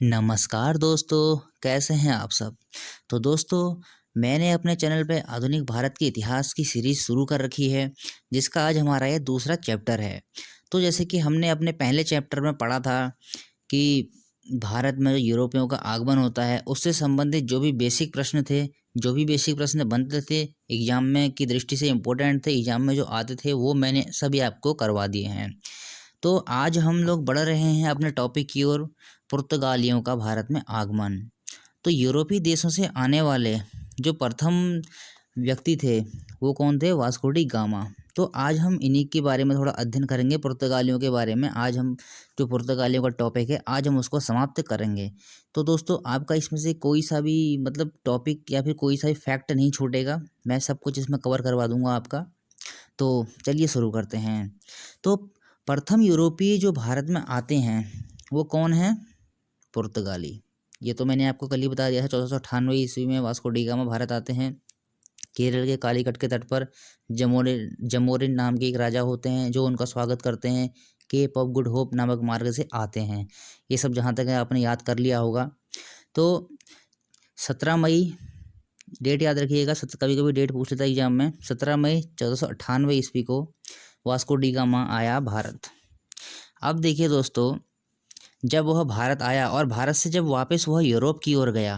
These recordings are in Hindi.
नमस्कार दोस्तों, कैसे हैं आप सब। तो दोस्तों, मैंने अपने चैनल पे आधुनिक भारत के इतिहास की सीरीज़ शुरू कर रखी है, जिसका आज हमारा ये दूसरा चैप्टर है। तो जैसे कि हमने अपने पहले चैप्टर में पढ़ा था कि भारत में जो यूरोपियों का आगमन होता है, उससे संबंधित जो भी बेसिक प्रश्न थे, जो भी बेसिक प्रश्न बनते थे एग्ज़ाम में की दृष्टि से इम्पोर्टेंट थे, एग्ज़ाम में जो आते थे, वो मैंने सभी आपको करवा दिए हैं। तो आज हम लोग बढ़ रहे हैं अपने टॉपिक की ओर, पुर्तगालियों का भारत में आगमन। तो यूरोपीय देशों से आने वाले जो प्रथम व्यक्ति थे, वो कौन थे? Vasco D gamma. तो आज हम इन्हीं के बारे में थोड़ा अध्ययन करेंगे, पुर्तगालियों के बारे में। आज हम जो पुर्तगालियों का टॉपिक है, आज हम उसको समाप्त करेंगे। तो दोस्तों, आपका इसमें से कोई सा भी मतलब टॉपिक या फिर कोई सा भी फैक्ट नहीं छूटेगा। मैं सब कुछ इसमें कवर करवा दूँगा आपका। तो चलिए शुरू करते हैं। तो प्रथम यूरोपीय जो भारत में आते हैं, वो कौन हैं? पुर्तगाली। ये तो मैंने आपको कल ही बता दिया था। 1498 ईस्वी में वास्को डी गामा भारत आते हैं। केरल के कालीकट के तट पर जमोरिन नाम के एक राजा होते हैं, जो उनका स्वागत करते हैं। केप ऑफ गुड होप नामक मार्ग से आते हैं। ये सब जहाँ तक है आपने याद कर लिया होगा। तो 17 मई, डेट याद रखिएगा। कभी कभी डेट पूछ लेता है एग्जाम में। 17 मई 1498 ईस्वी को वास्को डी गामा आया भारत। अब देखिए दोस्तों, जब वह भारत आया और भारत से जब वापस वह यूरोप की ओर गया,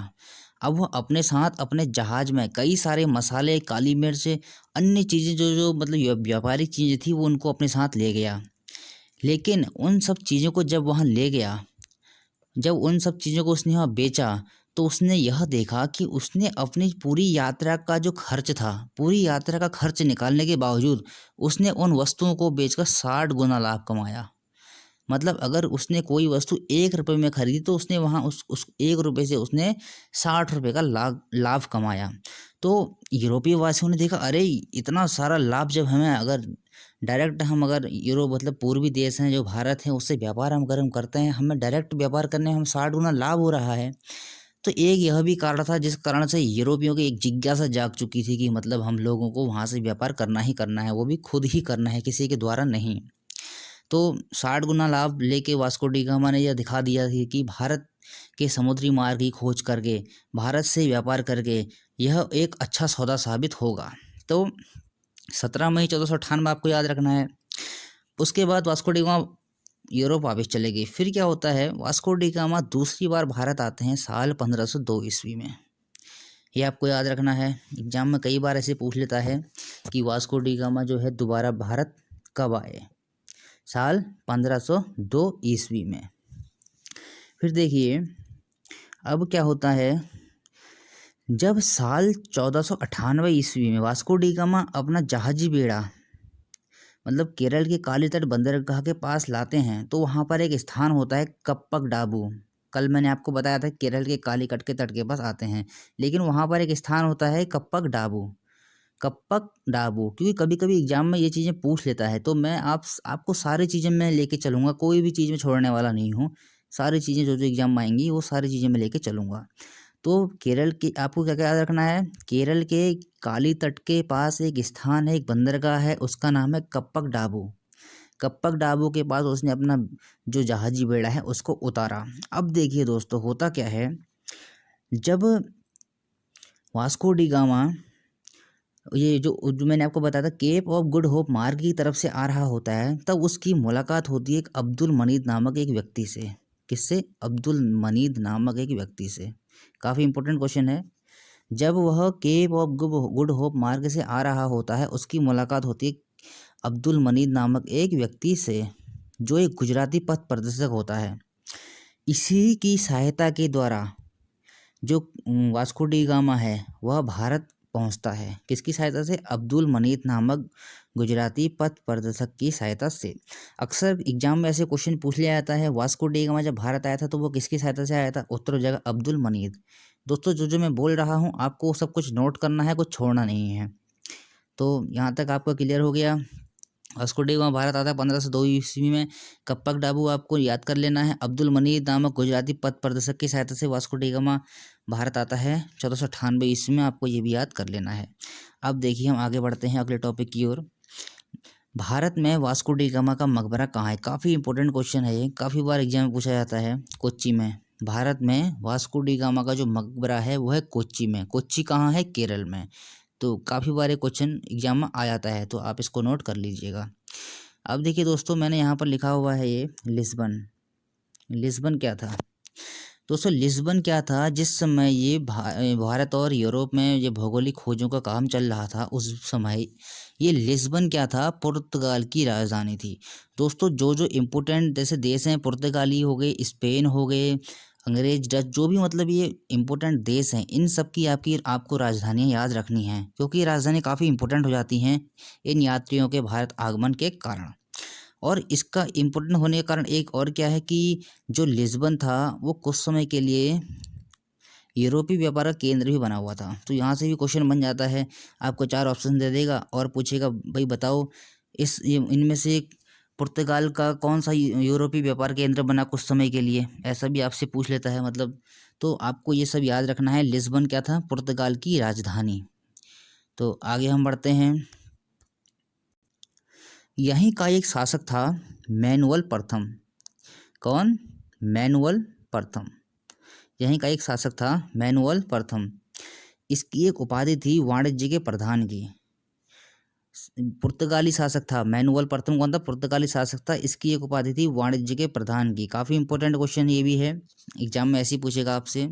अब वह अपने साथ अपने जहाज में कई सारे मसाले, काली मिर्च, अन्य चीज़ें जो जो मतलब व्यापारिक चीज़ें थी, वो उनको अपने साथ ले गया। लेकिन उन सब चीज़ों को जब वहाँ ले गया, जब उन सब चीज़ों को उसने वहाँ बेचा, तो उसने यह देखा कि उसने अपनी पूरी यात्रा का जो खर्च था, पूरी यात्रा का खर्च निकालने के बावजूद उसने उन वस्तुओं को बेचकर 60 गुना लाभ कमाया। मतलब अगर उसने कोई वस्तु 1 रुपये में खरीदी, तो उसने वहाँ उस 1 रुपये से उसने 60 रुपये का लाभ लाभ कमाया। तो यूरोपीय वासियों ने देखा, अरे! इतना सारा लाभ जब हमें अगर डायरेक्ट हम अगर यूरोप मतलब पूर्वी देश हैं जो भारत है, उससे व्यापार हम करते हैं, हमें डायरेक्ट व्यापार करने में हम 60 गुना लाभ हो रहा है। तो एक यह भी कारण था जिस कारण से यूरोपियों की एक जिज्ञासा जाग चुकी थी कि मतलब हम लोगों को वहाँ से व्यापार करना ही करना है, वो भी खुद ही करना है, किसी के द्वारा नहीं। तो 60 गुना लाभ लेके वास्को डी गामा ने यह दिखा दिया थी कि भारत के समुद्री मार्ग की खोज करके, भारत से व्यापार करके यह एक अच्छा सौदा साबित होगा। तो 17 मई 1498 आपको याद रखना है। उसके बाद वास्को डी गामा यूरोप वापस चले गए। फिर क्या होता है, वास्को डी गामा दूसरी बार भारत आते हैं साल 1502 ईस्वी में। ये आपको याद रखना है। एग्जाम में कई बार ऐसे पूछ लेता है कि वास्को डी गामा जो है दोबारा भारत कब आए? साल 1502 ईस्वी में। फिर देखिए, अब क्या होता है, जब साल 1498 ईस्वी में वास्को डी गामा अपना जहाजी बेड़ा मतलब केरल के काली तट बंदरगाह के पास लाते हैं, तो वहाँ पर एक स्थान होता है कप्पक डाबू। कल मैंने आपको बताया था केरल के कालीकट के तट के पास आते हैं, लेकिन वहाँ पर एक स्थान होता है कप्पक डाबू। कप्पक डाबू, क्योंकि कभी कभी एग्जाम में ये चीज़ें पूछ लेता है, तो मैं आपको सारी चीज़ें मैं लेके चलूँगा, कोई भी चीज़ में छोड़ने वाला नहीं हूँ। सारी चीज़ें जो जो एग्जाम में आएंगी, वो सारी चीज़ें मैं लेके चलूँगा। तो केरल के आपको क्या क्या याद रखना है, केरल के काली तट के पास एक स्थान है, एक बंदरगाह है, उसका नाम है कप्पक डाबू। कप्पक डाबू के पास उसने अपना जो जहाजी बेड़ा है उसको उतारा। अब देखिए दोस्तों, होता क्या है, जब वास्को डी गामा ये जो मैंने आपको बताया था केप ऑफ गुड होप मार्ग की तरफ से आ रहा होता है, तब उसकी मुलाकात होती है एक अब्दुल मनीद नामक एक व्यक्ति से। किससे? अब्दुल मनीद नामक एक व्यक्ति से। काफ़ी इंपॉर्टेंट क्वेश्चन है। जब वह केप ऑफ गुड होप मार्ग से आ रहा होता है, उसकी मुलाकात होती है अब्दुल मनीद नामक एक व्यक्ति से, जो एक गुजराती पथ प्रदर्शक होता है। इसी की सहायता के द्वारा जो वास्को डी गामा है वह भारत पहुंचता है। किसकी सहायता से? अब्दुल मनीत नामक गुजराती पथ प्रदर्शक की सहायता से। अक्सर एग्जाम में ऐसे क्वेश्चन पूछ लिया जाता है, वास्को डी गामा जब भारत आया था तो वो किसकी सहायता से आया था? उत्तर हो जाएगा अब्दुल मनीत। दोस्तों, जो जो मैं बोल रहा हूँ आपको सब कुछ नोट करना है, कुछ छोड़ना नहीं है। तो यहाँ तक आपका क्लियर हो गया। वास्को डी गामा भारत आता है 1502 ईस्वी में। कप्पक डाबू आपको याद कर लेना है। अब्दुल मनीर नामक गुजराती पथ प्रदर्शक की सहायता से वास्को डी गामा भारत आता है 1498 ईस्वी में। आपको ये भी याद कर लेना है। अब देखिए, हम आगे बढ़ते हैं अगले टॉपिक की ओर। भारत में वास्को डी गामा का मकबरा कहाँ है? काफ़ी इंपॉर्टेंट क्वेश्चन है ये, काफ़ी बार एग्जाम में पूछा जाता है। कोच्चि में भारत में वास्को डी गामा का जो मकबरा है वो है कोच्चि में। कोच्चि कहाँ है? केरल में। तो काफ़ी बार ये क्वेश्चन एग्जाम में आ जाता है, तो आप इसको नोट कर लीजिएगा। अब देखिए दोस्तों, मैंने यहाँ पर लिखा हुआ है ये लिस्बन। लिस्बन क्या था दोस्तों? लिस्बन क्या था? जिस समय ये भारत और यूरोप में ये भौगोलिक खोजों का काम चल रहा था, उस समय ये लिस्बन क्या था? पुर्तगाल की राजधानी थी। दोस्तों, जो जो इम्पोर्टेंट जैसे देश हैं, पुर्तगाली हो गए, स्पेन हो गए, अंग्रेज, डच, जो भी मतलब ये इम्पोर्टेंट देश हैं, इन सब की आपको राजधानियाँ याद रखनी हैं, क्योंकि ये राजधानी काफ़ी इम्पोर्टेंट हो जाती हैं इन यात्रियों के भारत आगमन के कारण। और इसका इम्पोर्टेंट होने के कारण एक और क्या है कि जो लिस्बन था वो कुछ समय के लिए यूरोपीय व्यापार का केंद्र भी बना हुआ था। तो यहाँ से भी क्वेश्चन बन जाता है, आपको 4 ऑप्शन दे देगा और पूछेगा भाई बताओ इनमें से पुर्तगाल का कौन सा यूरोपीय व्यापार केंद्र बना कुछ समय के लिए, ऐसा भी आपसे पूछ लेता है मतलब। तो आपको ये सब याद रखना है। लिस्बन क्या था? पुर्तगाल की राजधानी। तो आगे हम बढ़ते हैं। यहीं का एक शासक था मैनुअल प्रथम। कौन? मैनुअल प्रथम। यहीं का एक शासक था मैनुअल प्रथम। इसकी एक उपाधि थी वाणिज्य के प्रधान की। पुर्तगाली शासक था मैनुअल प्रथम। कौन था? पुर्तगाली शासक था। इसकी एक उपाधि थी वाणिज्य के प्रधान की। काफ़ी इंपॉर्टेंट क्वेश्चन ये भी है, एग्जाम में ऐसे ही पूछेगा आपसे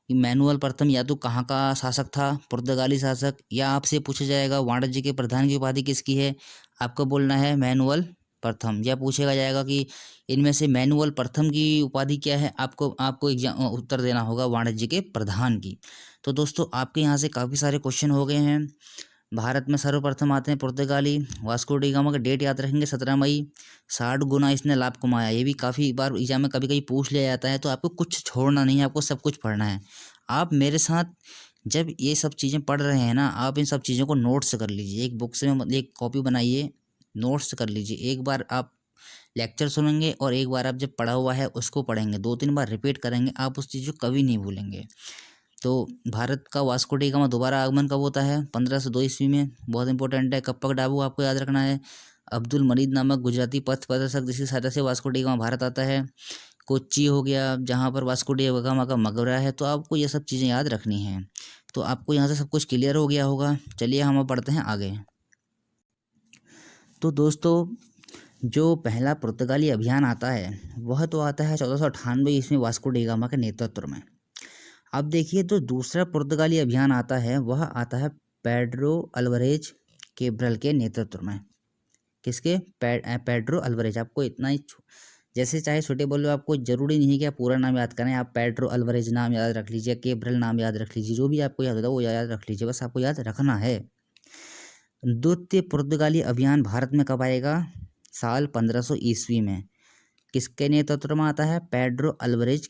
कि मैनुअल प्रथम या तो कहाँ का शासक था, पुर्तगाली शासक, या आपसे पूछा जाएगा वाणिज्य के प्रधान की उपाधि किसकी है, आपको बोलना है मैनुअल प्रथम। या पूछेगा जाएगा कि इनमें से मैनुअल प्रथम की उपाधि क्या है, आपको आपको एग्जाम उत्तर देना होगा वाणिज्य के प्रधान की। तो दोस्तों, आपके यहाँ से काफ़ी सारे क्वेश्चन हो गए हैं। भारत में सर्वप्रथम आते हैं पुर्तगाली। वास्को डी गामा का डेट याद रखेंगे 17 मई। 60 गुना इसने लाभ कमाया। ये भी काफ़ी बार एग्जाम में कभी कभी पूछ लिया जाता है, तो आपको कुछ छोड़ना नहीं है, आपको सब कुछ पढ़ना है। आप मेरे साथ जब ये सब चीज़ें पढ़ रहे हैं ना, आप इन सब चीज़ों को नोट्स कर लीजिए। एक बुक से एक कॉपी बनाइए, नोट्स कर लीजिए। एक बार आप लेक्चर सुनेंगे और एक बार आप जब पढ़ा हुआ है उसको पढ़ेंगे, 2-3 बार रिपीट करेंगे, आप उस चीज़ को कभी नहीं भूलेंगे। तो भारत का वास्को डी गामा दोबारा आगमन कब होता है? 1502 ईस्वी में। बहुत इंपॉर्टेंट है। कप्पक डाबू आपको याद रखना है। अब्दुल मजीद नामक गुजराती पथ प्रदर्शक जिसकी सहायता से वास्को डी गामा भारत आता है। कोच्चि हो गया, जहाँ पर वास्को डी गामा का मकबरा है। तो आपको ये सब चीज़ें याद रखनी हैं। तो आपको यहाँ से सब कुछ क्लियर हो गया होगा। चलिए हम अब बढ़ते हैं आगे। तो दोस्तों, जो पहला पुर्तगाली अभियान आता है वह तो आता है 1498 ईस्वी में वास्को डी गामा के नेतृत्व में। अब देखिए, तो दूसरा पुर्तगाली अभियान आता है वह आता है पेड्रो अल्वारेज कैब्रल के नेतृत्व में। किसके? Pedro Alvarez. आपको इतना ही जैसे चाहे छोटे बोलो, आपको जरूरी नहीं है कि आप पूरा नाम याद करें। आप पेड्रो अल्वारेज नाम याद रख लीजिए, कैब्रल नाम याद रख लीजिए, जो भी आपको याद होता है वो याद रख लीजिए, बस आपको याद रखना है। द्वितीय पुर्तगाली अभियान भारत में कब आएगा? साल 1500 ईस्वी में। किसके नेतृत्व में आता है? पेड्रो अल्वारेज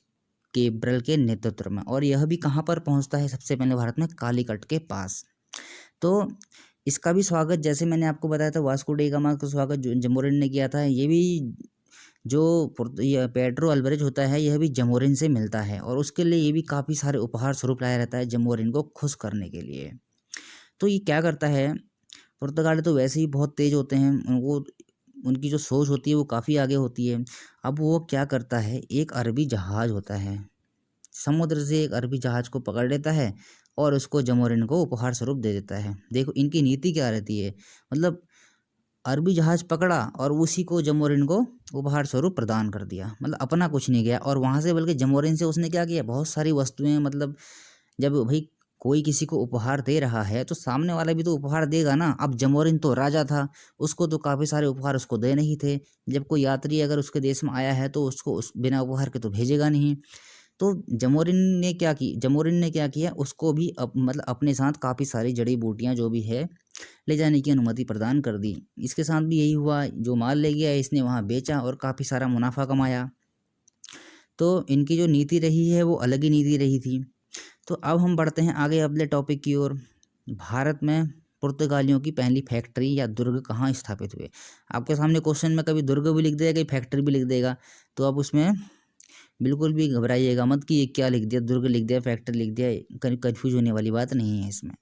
कैब्रल के नेतृत्व में। और यह भी कहाँ पर पहुँचता है सबसे पहले? भारत में कालीकट के पास। तो इसका भी स्वागत, जैसे मैंने आपको बताया था वास्को डी गामा का स्वागत जमोरिन ने किया था, ये भी जो ये पेड्रो अल्वारेज होता है यह भी जमोरिन से मिलता है, और उसके लिए ये भी काफ़ी सारे उपहार स्वरूप लाया रहता है जमोरिन को खुश करने के लिए। तो ये क्या करता है, पुर्तगाली तो वैसे ही बहुत तेज़ होते हैं, उनको उनकी जो सोच होती है वो काफ़ी आगे होती है। अब वो क्या करता है, एक अरबी जहाज़ होता है, समुद्र से एक अरबी जहाज़ को पकड़ लेता है और उसको जमोरिन को उपहार स्वरूप दे देता है। देखो इनकी नीति क्या रहती है, मतलब अरबी जहाज़ पकड़ा और उसी को जमोरिन को उपहार स्वरूप प्रदान कर दिया, मतलब अपना कुछ नहीं गया। और वहाँ से बल्कि जमोरिन से उसने क्या किया, बहुत सारी वस्तुएं, मतलब जब भाई कोई किसी को उपहार दे रहा है तो सामने वाला भी तो उपहार देगा ना। अब जमोरिन तो राजा था, उसको तो काफ़ी सारे उपहार उसको देने ही थे। जब कोई यात्री अगर उसके देश में आया है तो उसको उस बिना उपहार के तो भेजेगा नहीं। तो जमोरिन ने क्या किया, उसको भी मतलब अपने साथ काफ़ी सारी जड़ी बूटियाँ जो भी है ले जाने की अनुमति प्रदान कर दी। इसके साथ भी यही हुआ, जो माल ले गया इसने वहाँ बेचा और काफ़ी सारा मुनाफा कमाया। तो इनकी जो नीति रही है वो अलग ही नीति रही थी। तो अब हम बढ़ते हैं आगे अगले टॉपिक की ओर। भारत में पुर्तगालियों की पहली फैक्ट्री या दुर्ग कहाँ स्थापित हुए? आपके सामने क्वेश्चन में कभी दुर्ग भी लिख देगा, कहीं फैक्ट्री भी लिख देगा, तो अब उसमें बिल्कुल भी घबराइएगा मत कि ये क्या लिख दिया, दुर्ग लिख दिया, फैक्ट्री लिख दिया, कन्फ्यूज होने वाली बात नहीं है इसमें।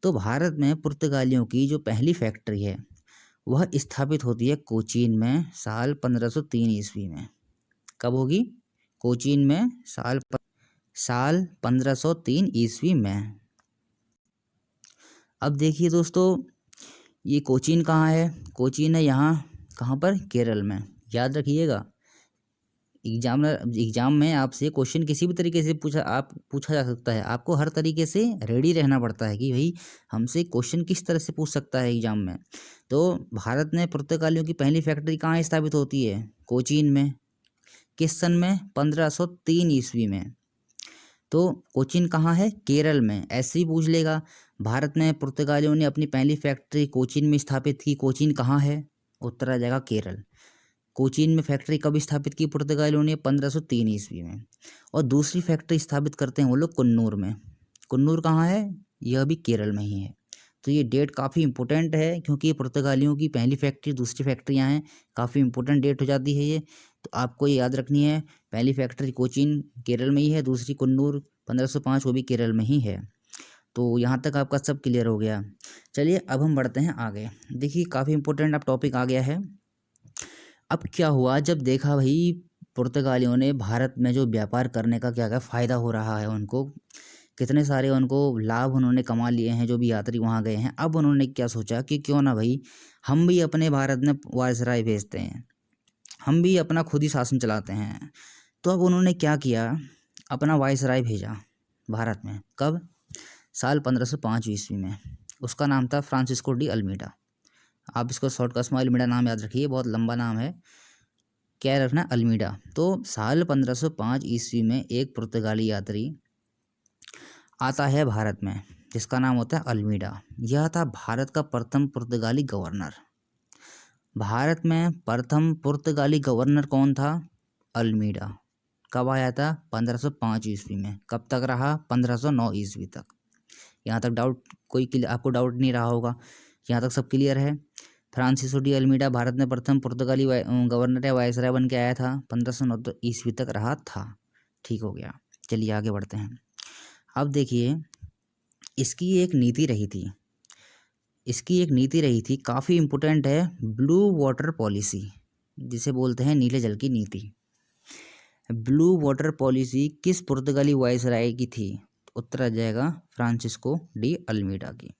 तो भारत में पुर्तगालियों की जो पहली फैक्ट्री है वह स्थापित होती है कोचीन में साल 1503 ईस्वी में। कब होगी? कोचीन में साल 1503 ईस्वी में। अब देखिए दोस्तों, ये कोचीन कहाँ है? कोचीन है यहाँ कहाँ पर? केरल में। याद रखिएगा, एग्जाम में आपसे क्वेश्चन किसी भी तरीके से पूछा जा सकता है। आपको हर तरीके से रेडी रहना पड़ता है कि भाई हमसे क्वेश्चन किस तरह से पूछ सकता है एग्जाम में। तो भारत में पुर्तगालियों की पहली फैक्ट्री कहाँ स्थापित होती है? कोचीन में। किस सन में? 1503 ईस्वी में। तो कोचीन कहाँ है? केरल में। ऐसे ही पूछ लेगा, भारत में पुर्तगालियों ने अपनी पहली फैक्ट्री कोचीन में स्थापित की। कोचीन कहाँ है? उत्तर आ जाएगा केरल। कोचीन में फैक्ट्री कब स्थापित की पुर्तगालियों ने? 1503 ईस्वी में। और दूसरी फैक्ट्री स्थापित करते हैं वो लोग कुन्नूर में। कुन्नूर कहाँ है? यह भी केरल में ही है। तो ये डेट काफ़ी इंपॉर्टेंट है, क्योंकि ये पुर्तगालियों की पहली फैक्ट्री, दूसरी फैक्ट्रियाँ हैं, काफ़ी इंपॉर्टेंट डेट हो जाती है ये। तो आपको ये याद रखनी है, पहली फैक्ट्री कोचीन केरल में ही है, दूसरी कुन्नूर 1505 वो भी केरल में ही है। तो यहाँ तक आपका सब क्लियर हो गया। चलिए अब हम बढ़ते हैं आगे। देखिए काफ़ी इंपॉर्टेंट अब टॉपिक आ गया है। अब क्या हुआ, जब देखा भाई पुर्तगालियों ने भारत में जो व्यापार करने का क्या क्या फ़ायदा हो रहा है उनको, कितने सारे उनको लाभ उन्होंने कमा लिए हैं जो भी यात्री वहाँ गए हैं। अब उन्होंने क्या सोचा कि क्यों ना भाई हम भी अपने भारत में वायसराय भेजते हैं, हम भी अपना खुद ही शासन चलाते हैं। तो अब उन्होंने क्या किया, अपना वायसराय भेजा भारत में। कब? साल 1505 ईस्वी में। उसका नाम था फ्रांसिस्को डी अल्मीडा। आप इसको शॉर्टकट में अल्मीडा नाम याद रखिए, बहुत लंबा नाम है, क्या रखना? अल्मीडा। तो साल 1505 ईस्वी में एक पुर्तगाली यात्री आता है भारत में, जिसका नाम होता है अल्मीडा। यह था भारत का प्रथम पुर्तगाली गवर्नर। भारत में प्रथम पुर्तगाली गवर्नर कौन था? अल्मीडा। कब आया था? 1505 ईस्वी में। कब तक रहा? 1509 ईस्वी तक। यहाँ तक आपको डाउट नहीं रहा होगा, यहाँ तक सब क्लियर है। फ्रांसिस्को डी अल्मीडा भारत में प्रथम पुर्तगाली गवर्नर या वायसराय बन के आया था, 1509 ईस्वी तक रहा था। ठीक हो गया। चलिए आगे बढ़ते हैं। अब देखिए, इसकी एक नीति रही थी, काफ़ी इम्पोर्टेंट है, ब्लू वाटर पॉलिसी, जिसे बोलते हैं नीले जल की नीति। ब्लू वाटर पॉलिसी किस पुर्तगाली वायसराय की थी? उत्तर आ जाएगा फ्रांसिस्को डी अल्मीडा की,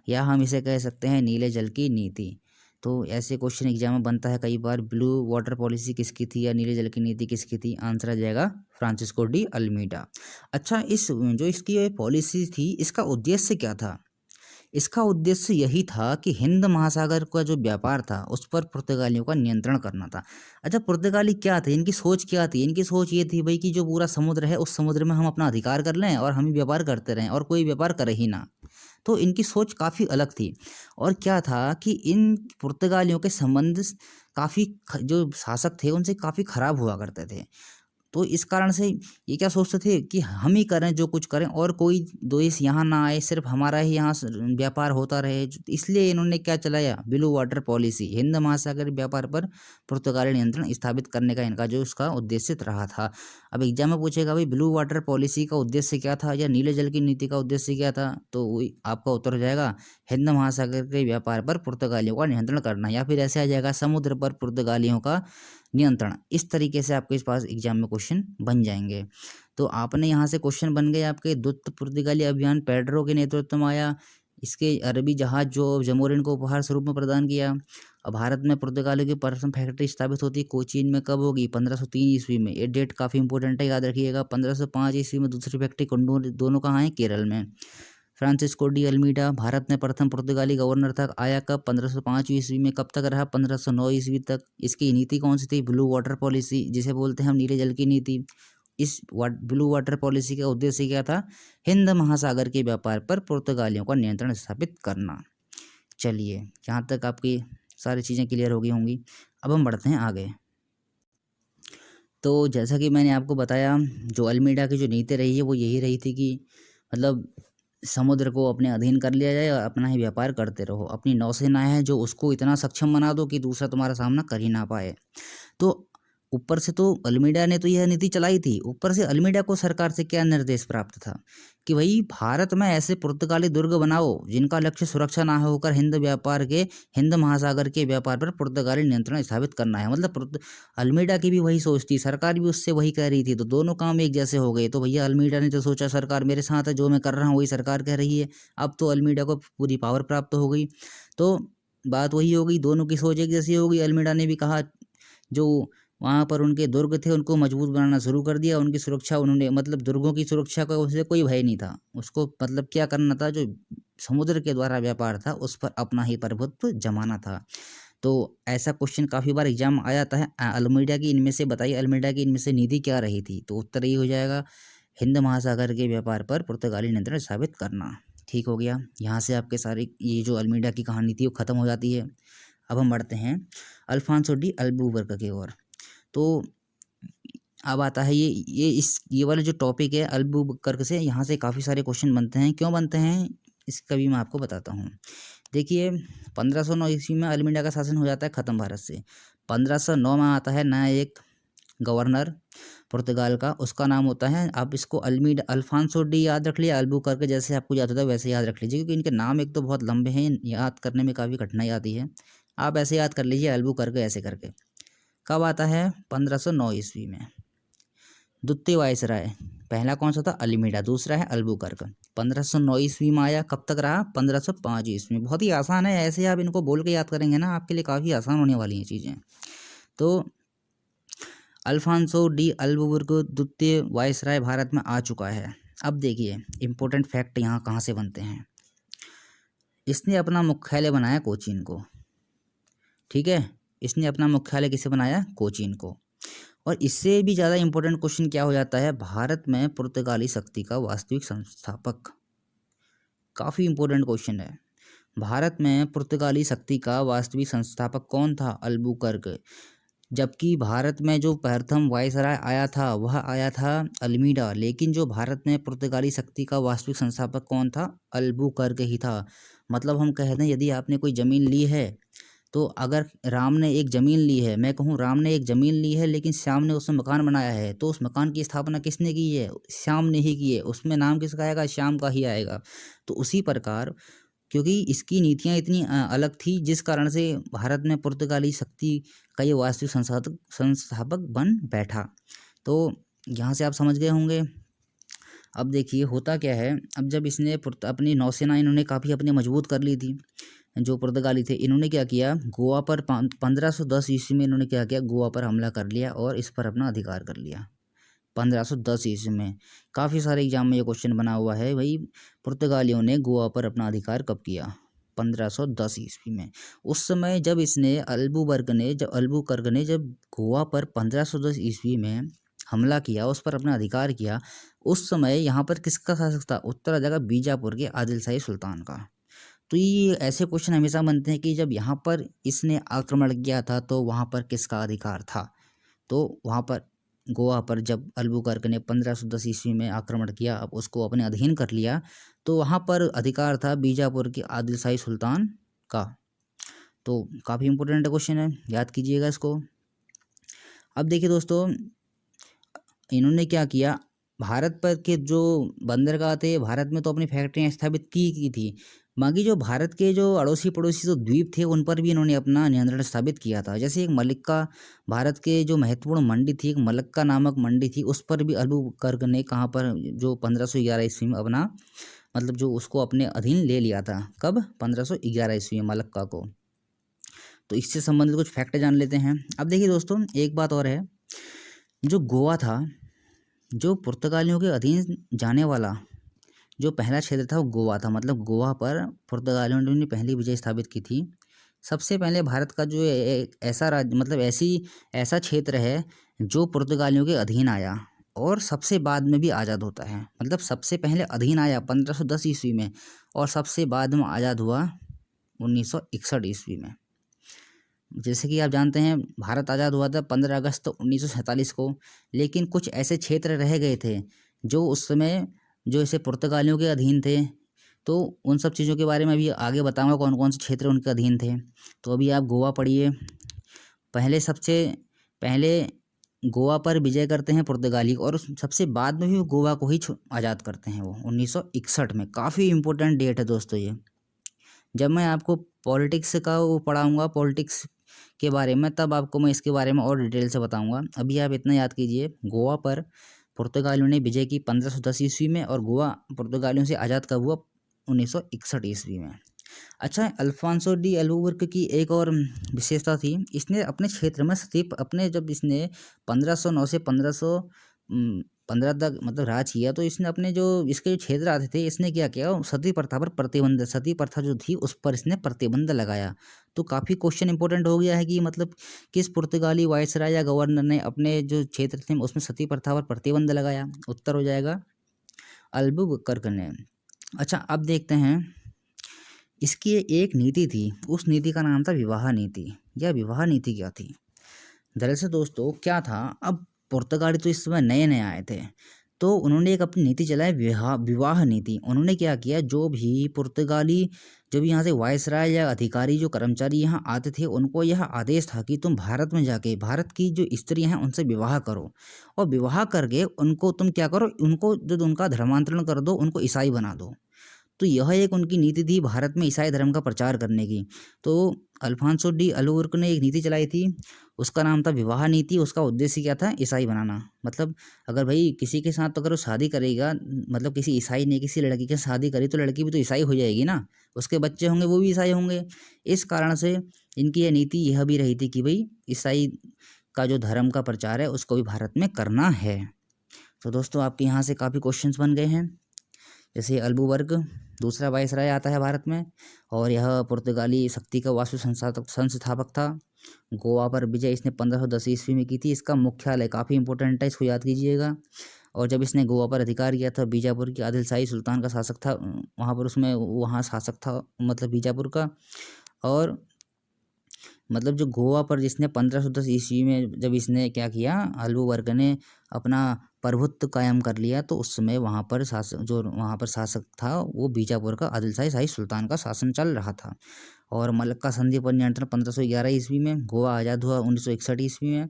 या हम इसे कह सकते हैं नीले जल की नीति। तो ऐसे क्वेश्चन एग्जाम में बनता है कई बार, ब्लू वाटर पॉलिसी किसकी थी या नीले जल की नीति किसकी थी? आंसर आ जाएगा फ्रांसिस्को डी अल्मीडा। अच्छा, इसकी पॉलिसी थी, इसका उद्देश्य क्या था? इसका उद्देश्य यही था कि हिंद महासागर का जो व्यापार था उस पर पुर्तगालियों का नियंत्रण करना था। अच्छा, पुर्तगाली क्या थे, इनकी सोच क्या थी? इनकी सोच ये थी भाई कि जो पूरा समुद्र है उस समुद्र में हम अपना अधिकार कर लें और हम ही व्यापार करते रहें और कोई व्यापार करे ही ना। तो इनकी सोच काफ़ी अलग थी। और क्या था कि इन पुर्तगालियों के संबंध काफ़ी जो शासक थे उनसे काफ़ी ख़राब हुआ करते थे। तो इस कारण से ये क्या सोचते थे कि हम ही करें जो कुछ करें और कोई देश यहाँ ना आए, सिर्फ हमारा ही यहाँ व्यापार होता रहे। इसलिए इन्होंने क्या चलाया? ब्लू वाटर पॉलिसी, हिंद महासागर व्यापार पर पुर्तगाली नियंत्रण स्थापित करने का इनका जो उसका उद्देश्य रहा था। अब एग्जाम में पूछेगा भाई ब्लू वाटर पॉलिसी का उद्देश्य क्या था या नीले जल की नीति का उद्देश्य क्या था, तो आपका उत्तर हो जाएगा हिंद महासागर के व्यापार पर पुर्तगालियों का नियंत्रण करना, या फिर ऐसे आ जाएगा समुद्र पर पुर्तगालियों का नियंत्रण। इस तरीके से आपके पास एग्जाम में क्वेश्चन बन जाएंगे। तो आपने यहाँ से क्वेश्चन बन गए आपके। द्वितीय पुर्तगाली अभियान पेड्रो के नेतृत्व में आया। इसके अरबी जहाज जो जमोरिन को उपहार स्वरूप में प्रदान किया। और भारत में पुर्तगालियों की प्रथम फैक्ट्री स्थापित होती है कोचीन में, कब होगी? 1503 ईस्वी में। ये डेट काफ़ी इंपॉर्टेंट है, याद रखिएगा। 1505 ईस्वी में दूसरी फैक्ट्री कुन्नूर, दोनों कहाँ हैं? केरल में। फ्रांसिस्को डी अल्मीडा भारत में प्रथम पुर्तगाली गवर्नर तक आया, कब? 1505 ईस्वी में। कब तक रहा? 1509 ईस्वी तक। इसकी नीति कौन सी थी? ब्लू वाटर पॉलिसी, जिसे बोलते हैं हम नीले जल की नीति। इस ब्लू वाटर पॉलिसी का उद्देश्य क्या था? हिंद महासागर के व्यापार पर पुर्तगालियों का नियंत्रण स्थापित करना। चलिए, यहाँ तक आपकी सारी चीज़ें क्लियर हो गई होंगी। अब हम बढ़ते हैं आगे। तो जैसा कि मैंने आपको बताया, जो अल्मीडा की जो नीति रही है वो यही रही थी कि मतलब समुद्र को अपने अधीन कर लिया जाए और अपना ही व्यापार करते रहो। अपनी नौसेना है जो उसको इतना सक्षम बना दो कि दूसरा तुम्हारा सामना कर ही ना पाए। तो ऊपर से तो अल्मीडा ने तो यह नीति चलाई थी, ऊपर से अल्मीडा को सरकार से क्या निर्देश प्राप्त था कि भाई भारत में ऐसे पुर्तगाली दुर्ग बनाओ जिनका लक्ष्य सुरक्षा ना होकर हिंद महासागर के व्यापार पर पुर्तगाली नियंत्रण स्थापित करना है। मतलब अल्मीडा की भी वही सोच थी, सरकार भी उससे वही कह रही थी, तो दोनों काम एक जैसे हो गए। तो भैया अल्मीडा ने तो सोचा सरकार मेरे साथ है, जो मैं कर रहा हूँ वही सरकार कह रही है। अब तो अल्मीडा को पूरी पावर प्राप्त हो गई, तो बात वही हो गई, दोनों की सोच एक जैसी हो गई। अल्मीडा ने भी कहा जो वहाँ पर उनके दुर्ग थे उनको मजबूत बनाना शुरू कर दिया, उनकी सुरक्षा उन्होंने, मतलब दुर्गों की सुरक्षा का उसे कोई भय नहीं था, उसको मतलब क्या करना था, जो समुद्र के द्वारा व्यापार था उस पर अपना ही प्रभुत्व जमाना था। तो ऐसा क्वेश्चन काफ़ी बार एग्जाम आ जाता है। अल्मीडा की इनमें से बताइए, अल्मीडा की इनमें से नीति क्या रही थी, तो उत्तर ये हो जाएगा हिंद महासागर के व्यापार पर पुर्तगाली नियंत्रण स्थापित करना। ठीक हो गया, यहाँ से आपके सारे ये जो अल्मीडा की कहानी थी वो ख़त्म हो जाती है। अब हम बढ़ते हैं अल्फांसो डी अल्बुकर्क की ओर। तो अब आता है ये वाला जो टॉपिक है अल्बुकर्क से, यहाँ से काफ़ी सारे क्वेश्चन बनते हैं। क्यों बनते हैं इसका भी मैं आपको बताता हूँ। देखिए 1509 ईस्वी में अल्मीडा का शासन हो जाता है ख़त्म भारत से। 1509 में आता है नया एक गवर्नर पुर्तगाल का, उसका नाम होता है, आप इसको अल्फांसो डी याद रख लिया, अल्बुकर्क जैसे आपको याद होता है वैसे याद रख लीजिए, क्योंकि इनके नाम एक तो बहुत लंबे हैं, याद करने में काफ़ी कठिनाई आती है। आप ऐसे याद कर लीजिए अल्बुकर्क ऐसे करके। कब आता है 1509 ईस्वी में। द्वितीय वायसराय, पहला कौन सा था, अल्मीडा, दूसरा है अल्बुकर्क। 1509 ईस्वी में आया, कब तक रहा, 1505 ईस्वी में। बहुत ही आसान है, ऐसे आप इनको बोल के याद करेंगे ना आपके लिए काफ़ी आसान होने वाली हैं चीज़ें। तो अल्फांसो डी अल्बुकर्क द्वितीय वायसराय भारत में आ चुका है। अब देखिए इंपॉर्टेंट फैक्ट यहाँ कहाँ से बनते हैं। इसने अपना मुख्यालय बनाया कोचीन को, ठीक है, इसने अपना मुख्यालय किसे बनाया, कोचीन को। और इससे भी ज़्यादा इंपॉर्टेंट क्वेश्चन क्या हो जाता है, भारत में पुर्तगाली शक्ति का वास्तविक संस्थापक। काफ़ी इंपॉर्टेंट क्वेश्चन है, भारत में पुर्तगाली शक्ति का वास्तविक संस्थापक कौन था, अल्बुकर्क। जबकि भारत में जो प्रथम वायसराय आया था वह आया था अल्मीडा, लेकिन जो भारत में पुर्तगाली शक्ति का वास्तविक संस्थापक कौन था, अल्बुकर्क ही था। मतलब हम कहते हैं यदि आपने कोई ज़मीन ली है, तो अगर राम ने एक ज़मीन ली है, मैं कहूँ राम ने एक ज़मीन ली है लेकिन श्याम ने उसमें मकान बनाया है, तो उस मकान की स्थापना किसने की है, श्याम ने ही की है, उसमें नाम किसका आएगा, श्याम का ही आएगा। तो उसी प्रकार क्योंकि इसकी नीतियाँ इतनी अलग थी, जिस कारण से भारत में पुर्तगाली शक्ति का ये वास्तविक संस्थापक बन बैठा। तो यहाँ से आप समझ गए होंगे। अब देखिए होता क्या है, अब जब इसने अपनी नौसेना इन्होंने काफ़ी अपनी मजबूत कर ली थी, जो पुर्तगाली थे, इन्होंने क्या किया, गोवा पर 1510 ईस्वी में इन्होंने क्या किया, गोवा पर हमला कर लिया और इस पर अपना अधिकार कर लिया। 1510 ईस्वी में काफ़ी सारे एग्जाम में ये क्वेश्चन बना हुआ है, भाई पुर्तगालियों ने गोवा पर अपना अधिकार कब किया, 1510 ईस्वी में। उस समय जब अल्बुकर्क ने जब गोवा पर 1510 ईस्वी में हमला किया, उस पर अपना अधिकार किया, उस समय यहाँ पर किसका शासक था, उत्तर आ जाएगा बीजापुर के आदिल शाही सुल्तान का। तो ये ऐसे क्वेश्चन हमेशा बनते हैं कि जब यहाँ पर इसने आक्रमण किया था तो वहाँ पर किसका अधिकार था। तो वहाँ पर गोवा पर जब अल्बुकर्क ने 1510 ईस्वी में आक्रमण किया, अब उसको अपने अधीन कर लिया, तो वहाँ पर अधिकार था बीजापुर के आदिल शाही सुल्तान का। तो काफ़ी इंपॉर्टेंट क्वेश्चन है, याद कीजिएगा इसको। अब देखिए दोस्तों, इन्होंने क्या किया, भारत पर के जो बंदरगाह थे, भारत में तो अपनी फैक्ट्रियाँ स्थापित की थी, बाकी जो भारत के जो अड़ोसी पड़ोसी जो द्वीप थे उन पर भी इन्होंने अपना नियंत्रण स्थापित किया था। जैसे एक मलक्का, भारत के जो महत्वपूर्ण मंडी थी, एक मलक्का नामक मंडी थी, उस पर भी अल्बुकर्क ने कहाँ पर, जो 1511 ईस्वी में अपना, मतलब जो उसको अपने अधीन ले लिया था। कब, 1511 ईस्वी में मलक्का को। तो इससे संबंधित कुछ फैक्ट जान लेते हैं। अब देखिए दोस्तों, एक बात और है, जो गोवा था, जो पुर्तगालियों के अधीन जाने वाला जो पहला क्षेत्र था वो गोवा था। मतलब गोवा पर पुर्तगालियों ने अपनी पहली विजय स्थापित की थी। सबसे पहले भारत का जो एक ऐसा राज्य, मतलब ऐसा क्षेत्र है जो पुर्तगालियों के अधीन आया और सबसे बाद में भी आज़ाद होता है। मतलब सबसे पहले अधीन आया 1510 ईस्वी में और सबसे बाद में आज़ाद हुआ 1961 ईस्वी में। जैसे कि आप जानते हैं भारत आज़ाद हुआ था 15 अगस्त 1947 को, लेकिन कुछ ऐसे क्षेत्र रह गए थे जो उस समय जो इसे पुर्तगालियों के अधीन थे। तो उन सब चीज़ों के बारे में अभी आगे बताऊंगा कौन कौन से क्षेत्र उनके अधीन थे। तो अभी आप गोवा पढ़िए। सबसे पहले गोवा पर विजय करते हैं पुर्तगाली और सबसे बाद में भी गोवा को ही आज़ाद करते हैं वो 1961 में। काफ़ी इम्पोर्टेंट डेट है दोस्तों ये। जब मैं आपको पॉलिटिक्स का वो पढ़ाऊँगा पॉलिटिक्स के बारे में, तब आपको मैं इसके बारे में और डिटेल से बताऊँगा। अभी आप इतना याद कीजिए, गोवा पर पुर्तगालियों ने विजय की 1510 ईस्वी में और गोवा पुर्तगालियों से आज़ाद कब हुआ? 1961 ईस्वी में। अच्छा, अल्फांसो डी अल्बुकर्क की एक और विशेषता थी, इसने अपने क्षेत्र में अपने जब इसने 1509 से 1515 तक मतलब राज किया, तो इसने अपने जो इसके जो क्षेत्र आते थे, इसने क्या किया, सती प्रथा पर प्रतिबंध, सती प्रथा जो थी उस पर इसने प्रतिबंध लगाया। तो काफ़ी क्वेश्चन इंपॉर्टेंट हो गया है कि मतलब किस पुर्तगाली वायसराय या गवर्नर ने अपने जो क्षेत्र थे उसमें सती प्रथा पर प्रतिबंध लगाया? उत्तर हो जाएगा अल्बुकर्क ने। अच्छा, अब देखते हैं, इसकी एक नीति थी, उस नीति का नाम था विवाह नीति। यह विवाह नीति क्या थी? दरअसल दोस्तों क्या था, अब पुर्तगाली तो इस समय नए नए आए थे, तो उन्होंने एक अपनी नीति चलाई, विवाह नीति। उन्होंने क्या किया, जो भी पुर्तगाली, जो भी यहाँ से वायसराय या अधिकारी, जो कर्मचारी यहाँ आते थे, उनको यह आदेश था कि तुम भारत में जाके भारत की जो स्त्रियाँ हैं उनसे विवाह करो, और विवाह करके उनको तुम क्या करो, उनको जो उनका धर्मांतरण कर दो, उनको ईसाई बना दो। तो यह एक उनकी नीति थी भारत में ईसाई धर्म का प्रचार करने की। तो अल्फांसो डी अल्बुकर्क ने एक नीति चलाई थी, उसका नाम था विवाह नीति। उसका उद्देश्य क्या था? ईसाई बनाना। मतलब अगर भाई किसी के साथ अगर वो शादी करेगा, मतलब किसी ईसाई ने किसी लड़की के साथ शादी करी, तो लड़की भी तो ईसाई हो जाएगी ना, उसके बच्चे होंगे वो भी ईसाई होंगे। इस कारण से इनकी यह नीति यह भी रही थी कि भाई ईसाई का जो धर्म का प्रचार है उसको भी भारत में करना है। तो दोस्तों आपके यहाँ से काफ़ी क्वेश्चंस बन गए हैं। जैसे अल्बुकर्क दूसरा वायसराय आता है भारत में, और यह पुर्तगाली शक्ति का वास्तु संस्थापक था। गोवा पर विजय इसने 1510 ईस्वी में की थी। इसका मुख्यालय काफ़ी इंपॉर्टेंट है, इसको याद कीजिएगा। और जब इसने गोवा पर अधिकार किया था, बीजापुर की आदिल शाही सुल्तान का शासक था वहाँ पर, उसमें वहाँ शासक था मतलब बीजापुर का। और मतलब जो गोवा पर जिसने 1510 ईस्वी में जब इसने क्या किया, अल्बुकर्क ने अपना प्रभुत्व कायम कर लिया, तो उस समय वहाँ पर शासक था वो बीजापुर का आदिल शाही सुल्तान का शासन चल रहा था। और मलक्का संधि पर नियंत्रण 1511 ईस्वी में। गोवा आज़ाद हुआ 1961 ईस्वी में।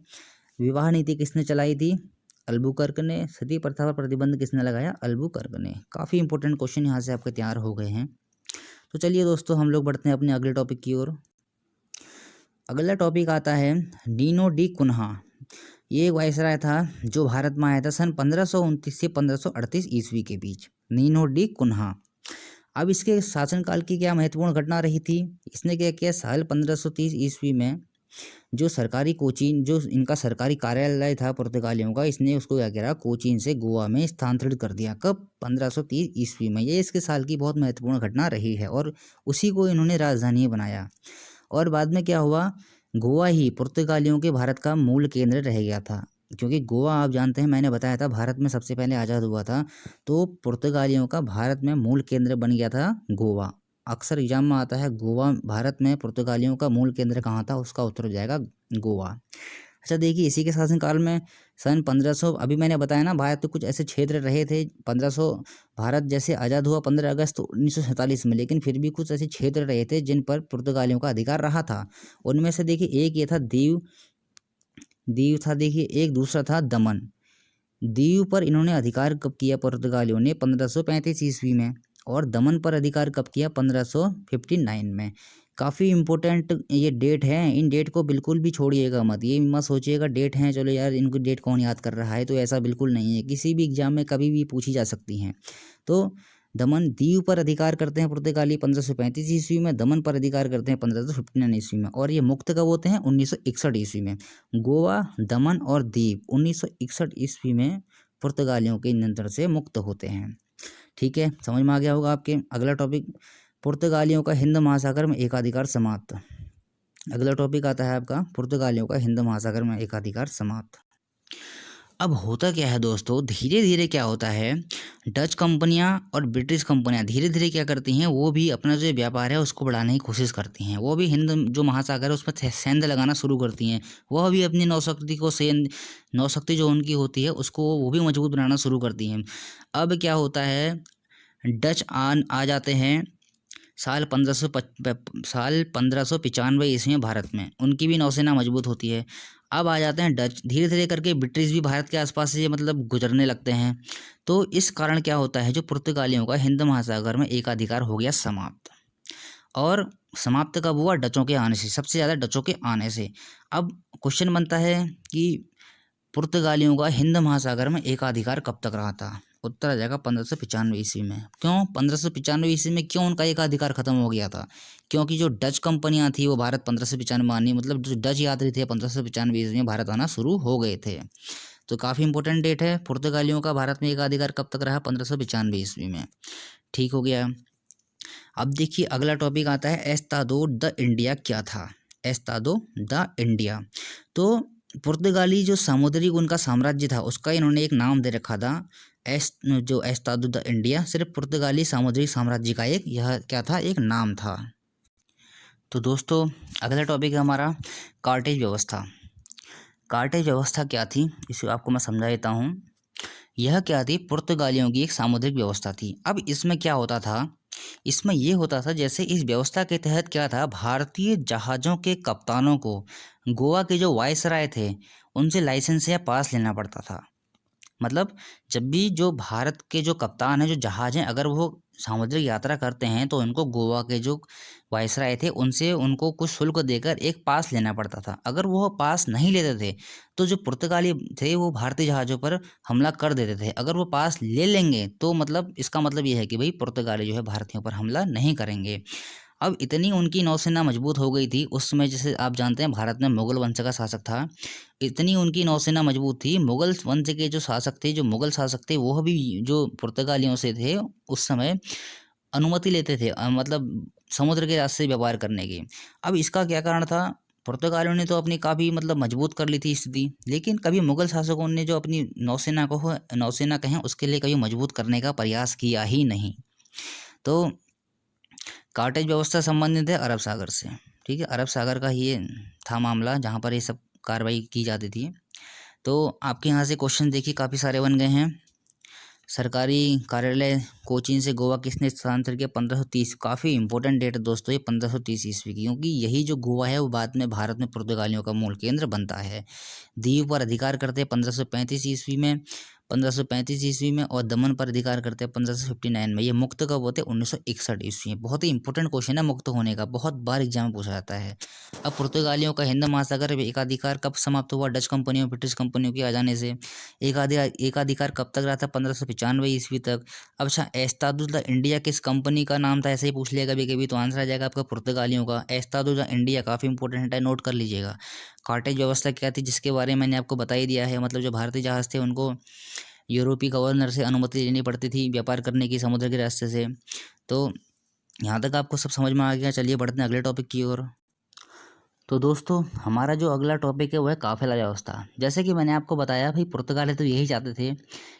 विवाह नीति किसने चलाई थी? अल्बुकर्क ने। सती प्रथा पर प्रतिबंध किसने लगाया? अल्बुकर्क ने। काफ़ी इंपॉर्टेंट क्वेश्चन यहाँ से आपके तैयार हो गए हैं। तो चलिए दोस्तों हम लोग बढ़ते हैं अपने अगले टॉपिक की ओर। अगला टॉपिक आता है नीनो डी कुन्हा। ये एक वायसराय था जो भारत में आया था सन 1529 से 1538 ईस्वी के बीच। Nino D Cunha. अब इसके शासनकाल की क्या महत्वपूर्ण घटना रही थी? इसने क्या किया, साल 1530 ईस्वी में जो सरकारी कोचीन, जो इनका सरकारी कार्यालय था पुर्तगालियों का, इसने उसको क्या किया, कोचीन से गोवा में स्थानांतरित कर दिया। कब? 1530 ईस्वी में। ये इसके साल की बहुत महत्वपूर्ण घटना रही है और उसी को इन्होंने राजधानी बनाया। और बाद में क्या हुआ, गोवा ही पुर्तगालियों के भारत का मूल केंद्र रह गया था, क्योंकि गोवा आप जानते हैं, मैंने बताया था भारत में सबसे पहले आज़ाद हुआ था, तो पुर्तगालियों का भारत में मूल केंद्र बन गया था गोवा। अक्सर एग्जाम में आता है गोवा भारत में पुर्तगालियों का मूल केंद्र कहाँ था, उसका उत्तर हो जाएगा गोवा। अच्छा देखिए, इसी के शासनकाल में सन 1500, अभी मैंने बताया ना भारत के कुछ ऐसे क्षेत्र रहे थे 1500, भारत जैसे आज़ाद हुआ 15 अगस्त 1947 में, लेकिन फिर भी कुछ ऐसे क्षेत्र रहे थे जिन पर पुर्तगालियों का अधिकार रहा था। उनमें से देखिए एक ये था दीव था, देखिए एक दूसरा था दमन। दीव पर इन्होंने अधिकार कब किया पुर्तगालियों ने? 1535 ईस्वी में। और दमन पर अधिकार कब किया? 1559 में। काफ़ी इम्पोर्टेंट ये डेट है, इन डेट को बिल्कुल भी छोड़िएगा मत। ये मत सोचिएगा डेट हैं चलो यार इनको डेट कौन याद कर रहा है, तो ऐसा बिल्कुल नहीं है, किसी भी एग्जाम में कभी भी पूछी जा सकती हैं। तो दमन दीव पर अधिकार करते हैं पुर्तगाली 1535 ईस्वी में, दमन पर अधिकार करते हैं 1559 ईस्वी में, और ये मुक्त कब होते हैं? 1961 ईस्वी में। गोवा, दमन और दीव 1961 ईस्वी में पुर्तगालियों के नियंत्रण से मुक्त होते हैं। ठीक है, समझ में आ गया होगा आपके। अगला टॉपिक, पुर्तगालियों का हिंद महासागर में एकाधिकार समाप्त। अगला टॉपिक आता है आपका पुर्तगालियों का हिंद महासागर में एकाधिकार समाप्त। अब होता क्या है दोस्तों, धीरे धीरे क्या होता है, डच कंपनियां और ब्रिटिश कंपनियां धीरे धीरे क्या करती हैं, वो भी अपना जो व्यापार है उसको बढ़ाने की कोशिश करती हैं। वो भी हिंद जो महासागर है उसमें सेंध लगाना शुरू करती हैं। वह भी अपनी नौशक्ति जो उनकी होती है उसको वो भी मजबूत बनाना शुरू करती हैं। अब क्या होता है, डच आ जाते हैं साल 1595 ईस्वी में भारत में। उनकी भी नौसेना मजबूत होती है। अब आ जाते हैं डच। धीरे धीरे करके ब्रिटिश भी भारत के आसपास से मतलब गुजरने लगते हैं। तो इस कारण क्या होता है, जो पुर्तगालियों का हिंद महासागर में एकाधिकार हो गया समाप्त। और समाप्त कब हुआ, डचों के आने से, सबसे ज़्यादा डचों के आने से। अब क्वेश्चन बनता है कि पुर्तगालियों का हिंद महासागर में एकाधिकार कब तक रहा था। उत्तर आ जाएगा 1595 ईस्वी में। क्यों 1595 ईस्वी में क्यों उनका एकाधिकार खत्म हो गया था? क्योंकि जो डच कंपनियां थी वो भारत 1595 आनी, मतलब जो डच यात्री थे 1595 ईस्वी में भारत आना शुरू हो गए थे। तो काफ़ी इंपॉर्टेंट डेट है। पुर्तगालियों का भारत में एकाधिकार कब तक रहा, 1595 ईस्वी में। ठीक हो गया। अब देखिए अगला टॉपिक आता है एस्तादो द इंडिया क्या था। एस्तादो द इंडिया, तो पुर्तगाली जो सामुद्रिक उनका साम्राज्य था उसका इन्होंने एक नाम दे रखा था। जो एस्तादो द इंडिया सिर्फ पुर्तगाली सामुद्रिक साम्राज्य का एक यह क्या था, एक नाम था। तो दोस्तों अगला टॉपिक है हमारा कार्टेज व्यवस्था। कार्टेज व्यवस्था क्या थी इसे आपको मैं समझा देता हूँ। यह क्या थी, पुर्तगालियों की एक सामुद्रिक व्यवस्था थी। अब इसमें क्या होता था, इसमें ये होता था जैसे इस व्यवस्था के तहत क्या था, भारतीय जहाज़ों के कप्तानों को गोवा के जो वायसराय थे उनसे लाइसेंस या पास लेना पड़ता था। मतलब जब भी जो भारत के जो कप्तान हैं, जो जहाज़ हैं, अगर वो सामुद्रिक यात्रा करते हैं तो उनको गोवा के जो वायसराय थे उनसे उनको कुछ शुल्क देकर एक पास लेना पड़ता था। अगर वो पास नहीं लेते थे तो जो पुर्तगाली थे वो भारतीय जहाज़ों पर हमला कर देते थे। अगर वो पास ले लेंगे तो मतलब इसका मतलब ये है कि भाई पुर्तगाली जो है भारतीयों पर हमला नहीं करेंगे। अब इतनी उनकी नौसेना मजबूत हो गई थी उस समय, जैसे आप जानते हैं भारत में मुगल वंश का शासक था, इतनी उनकी नौसेना मजबूत थी। मुगल वंश के जो शासक थे, जो मुगल शासक थे, वो भी जो पुर्तगालियों से थे उस समय अनुमति लेते थे, मतलब समुद्र के रास्ते व्यापार करने की। अब इसका क्या कारण था, पुर्तगालियों ने तो अपनी काफ़ी मतलब मजबूत कर ली थी स्थिति, लेकिन कभी मुगल शासकों ने जो अपनी नौसेना कहें उसके लिए कभी मजबूत करने का प्रयास किया ही नहीं। तो कार्टेज व्यवस्था संबंधित है अरब सागर से। ठीक है, अरब सागर का ये था मामला जहाँ पर ये सब कार्रवाई की जाती थी। तो आपके यहाँ से क्वेश्चन देखिए काफ़ी सारे बन गए हैं। सरकारी कार्यालय कोचीन से गोवा किसने स्थानांतरित किया, 1530। काफ़ी इंपॉर्टेंट डेट है दोस्तों ये 1530 ईस्वी की, क्योंकि यही जो गोवा है वो बाद में भारत में पुर्तगालियों का मूल केंद्र बनता है। दीव पर अधिकार करते हैं 1535 ईस्वी में, 1535 ईस्वी में, और दमन पर अधिकार करते हैं 1559 में। ये मुक्त कब होते हैं, 1961 ईस्वी में। बहुत ही इंपॉर्टेंट क्वेश्चन है मुक्त होने का, बहुत बार एग्जाम में पूछा जाता है। अब पुर्तगालियों का हिंद महासागर में एकाधिकार कब समाप्त हुआ, डच कंपनियों ब्रिटिश कंपनियों के आ जाने से। एकाधिकार कब तक रहा था, 1595 ईस्वी तक। अब अच्छा, एस्तादो द इंडिया किस कंपनी का नाम था, ऐसे ही पूछ लिया कभी कभी, तो आंसर आ जाएगा आपका पुर्तगालियों का। एस्तादो द इंडिया काफ़ी इंपॉर्टेंट है, नोट कर लीजिएगा। कार्टेज व्यवस्था क्या थी, जिसके बारे में मैंने आपको बता ही दिया है। मतलब जो भारतीय जहाज़ थे उनको यूरोपीय गवर्नर से अनुमति लेनी पड़ती थी व्यापार करने की समुद्र के रास्ते से। तो यहाँ तक आपको सब समझ में आ गया। चलिए बढ़ते हैं अगले टॉपिक की ओर। तो दोस्तों हमारा जो अगला टॉपिक है वो है काफिला व्यवस्था। जैसे कि मैंने आपको बताया भाई, पुर्तगाली तो यही चाहते थे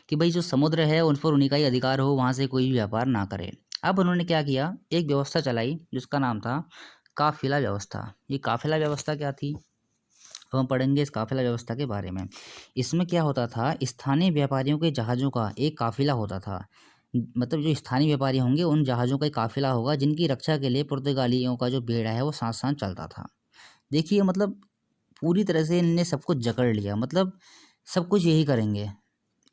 कि भाई जो समुद्र है उन पर उन्हीं का ही अधिकार हो, वहाँ से कोई भी व्यापार ना करे। अब उन्होंने क्या किया, एक व्यवस्था चलाई जिसका नाम था काफिला व्यवस्था। ये काफिला व्यवस्था क्या थी, तो हम पढ़ेंगे इस काफिला व्यवस्था के बारे में। इसमें क्या होता था, स्थानीय व्यापारियों के जहाज़ों का एक काफिला होता था। मतलब जो स्थानीय व्यापारी होंगे उन जहाज़ों का एक काफिला होगा जिनकी रक्षा के लिए पुर्तगालियों का जो बेड़ा है वो साथ साथ चलता था। देखिए मतलब पूरी तरह से इनने सब कुछ जकड़ लिया, मतलब सब कुछ यही करेंगे।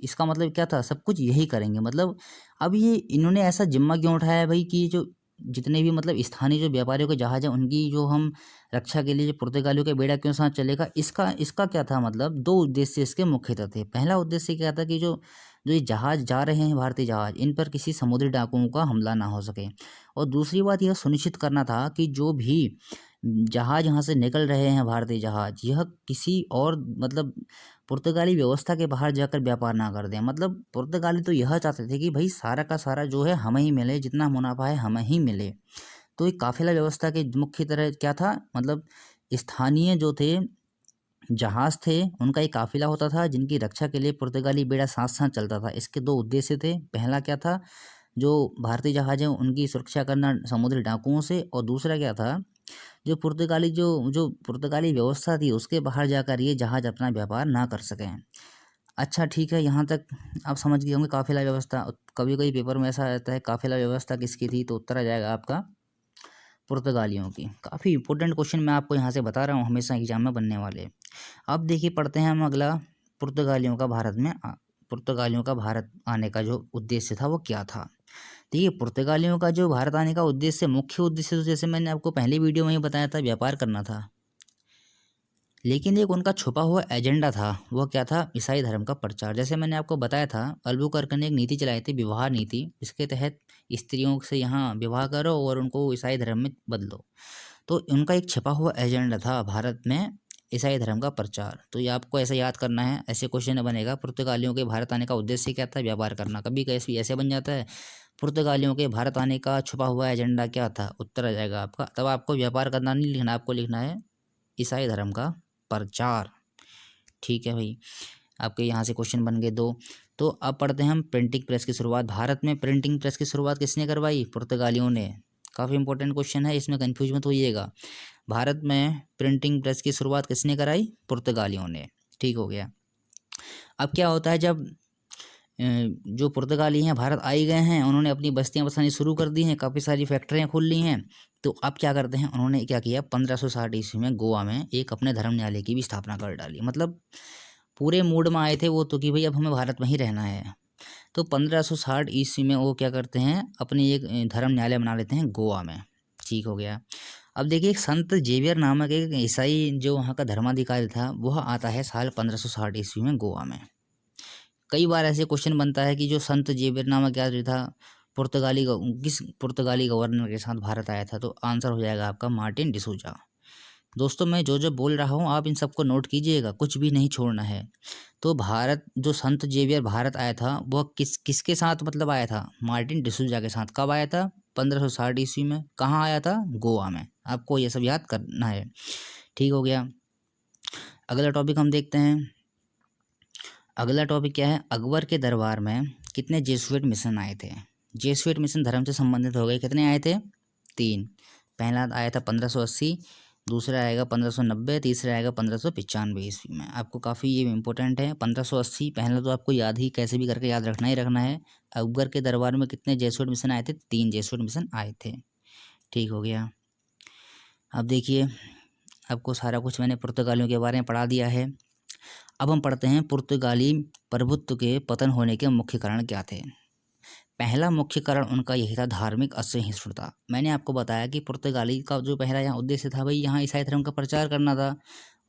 इसका मतलब क्या था, सब कुछ यही करेंगे। मतलब अब ये इन्होंने ऐसा जिम्मा क्यों उठाया है भाई कि जो जितने भी मतलब स्थानीय जो व्यापारियों के जहाज़ हैं उनकी जो हम रक्षा के लिए जो पुर्तगालियों का बेड़ा क्यों साथ चलेगा। इसका इसका क्या था, मतलब दो उद्देश्य इसके मुख्यतः थे। पहला उद्देश्य क्या था कि जो जो ये जहाज़ जा रहे हैं भारतीय जहाज़, इन पर किसी समुद्री डाकुओं का हमला ना हो सके। और दूसरी बात यह सुनिश्चित करना था कि जो भी जहाज़ यहाँ से निकल रहे हैं भारतीय जहाज़, यह किसी और मतलब पुर्तगाली व्यवस्था के बाहर जाकर व्यापार ना कर दें। मतलब पुर्तगाली तो यह चाहते थे कि भाई सारा का सारा जो है हमें ही मिले, जितना मुनाफा है हमें ही मिले। तो एक काफिला व्यवस्था के मुख्य तरह क्या था, मतलब स्थानीय जो थे जहाज़ थे उनका एक काफिला होता था जिनकी रक्षा के लिए पुर्तगाली बेड़ा साथ साथ चलता था। इसके दो उद्देश्य थे। पहला क्या था, जो भारतीय जहाज़ हैं उनकी सुरक्षा करना समुद्री डाकुओं से, और दूसरा क्या था, जो पुर्तगाली जो जो पुर्तगाली व्यवस्था थी उसके बाहर जाकर ये जहाज़ अपना व्यापार ना कर सकें। अच्छा ठीक है, यहाँ तक आप समझ गए होंगे काफिला व्यवस्था। कभी कभी पेपर में ऐसा रहता है काफिला व्यवस्था किसकी थी, तो उत्तर आ जाएगा आपका पुर्तगालियों की। काफ़ी इंपॉर्टेंट क्वेश्चन मैं आपको यहाँ से बता रहा हूँ, हमेशा एग्जाम में बनने वाले। अब देखिए पढ़ते हैं हम अगला, पुर्तगालियों का भारत में पुर्तगालियों का भारत आने का जो उद्देश्य था वो क्या था। देखिए पुर्तगालियों का जो भारत आने का उद्देश्य, मुख्य उद्देश्य तो जैसे मैंने आपको पहली वीडियो में ही बताया था, व्यापार करना था। लेकिन एक उनका छुपा हुआ एजेंडा था, वह क्या था, ईसाई धर्म का प्रचार। जैसे मैंने आपको बताया था, अल्बुकर्क ने एक नीति चलाई थी, विवाह नीति। इसके तहत स्त्रियों से यहाँ विवाह करो और उनको ईसाई धर्म में बदलो। तो उनका एक छिपा हुआ एजेंडा था भारत में ईसाई धर्म का प्रचार। तो ये आपको ऐसे याद करना है, ऐसे क्वेश्चन बनेगा, पुर्तगालियों के भारत आने का उद्देश्य क्या था, व्यापार करना। कभी कैसे ऐसे बन जाता है, पुर्तगालियों के भारत आने का छुपा हुआ एजेंडा क्या था, उत्तर आ जाएगा आपका। तब आपको व्यापार करना नहीं लिखना, आपको लिखना है ईसाई धर्म का प्रचार। ठीक है भाई, आपके यहाँ से क्वेश्चन बन गए दो। तो अब पढ़ते हैं हम प्रिंटिंग प्रेस की शुरुआत। भारत में प्रिंटिंग प्रेस की शुरुआत किसने करवाई, पुर्तगालियों ने। काफ़ी इंपॉर्टेंट क्वेश्चन है, इसमें कंफ्यूज मत होइएगा। भारत में प्रिंटिंग प्रेस की शुरुआत किसने कराई, पुर्तगालियों ने। ठीक हो गया। अब क्या होता है, जब जो पुर्तगाली हैं भारत आई गए हैं, उन्होंने अपनी बस्तियां बसानी शुरू कर दी हैं, काफ़ी सारी फैक्ट्रियां खोल ली हैं। तो अब क्या करते हैं, उन्होंने क्या किया, 1560 ईस्वी में गोवा में एक अपने धर्म न्यायालय की भी स्थापना कर डाली। मतलब पूरे मूड में आए थे वो तो, कि भाई अब हमें भारत में ही रहना है। तो 1560 ईस्वी में वो क्या करते हैं, अपनी एक धर्म न्यायालय बना लेते हैं गोवा में। ठीक हो गया। अब देखिए एक संत जेवियर नामक एक ईसाई जो वहाँ का धर्माधिकारी था, वह आता है साल 1560 ईस्वी में गोवा में। कई बार ऐसे क्वेश्चन बनता है कि जो संत जेवियर नामक आदमी था, किस पुर्तगाली गवर्नर के साथ भारत आया था। तो आंसर हो जाएगा आपका मार्टिन डिसूजा। दोस्तों मैं जो जो बोल रहा हूँ आप इन सबको नोट कीजिएगा, कुछ भी नहीं छोड़ना है। तो भारत, जो संत जेवियर भारत आया था, वह किसके साथ मतलब आया था, मार्टिन डिसूजा के साथ। कब आया था, 1560 ईस्वी में। कहाँ आया था, गोवा में। आपको ये सब याद करना है। ठीक हो गया। अगला टॉपिक हम देखते हैं। अगला टॉपिक क्या है, अकबर के दरबार में कितने जेसुइट मिशन आए थे। जेसुइट मिशन धर्म से संबंधित हो गए, कितने आए थे, 3। पहला आया था 1580, दूसरा आएगा 1590, तीसरा आएगा 1595 ईस्वी में। आपको काफ़ी ये इंपॉर्टेंट है। 1580 पहला तो आपको याद ही, कैसे भी करके याद रखना ही रखना है। अकबर के दरबार में कितने जेसुइट मिशन आए थे, 3 जेसुइट मिशन आए थे। ठीक हो गया। अब देखिए, आपको सारा कुछ मैंने पुर्तगालियों के बारे में पढ़ा दिया है। अब हम पढ़ते हैं पुर्तगाली प्रभुत्व के पतन होने के मुख्य कारण क्या थे। पहला मुख्य कारण उनका यही था, धार्मिक असहिष्णुता। मैंने आपको बताया कि पुर्तगाली का जो पहला यहाँ उद्देश्य था भाई, यहाँ ईसाई धर्म का प्रचार करना था।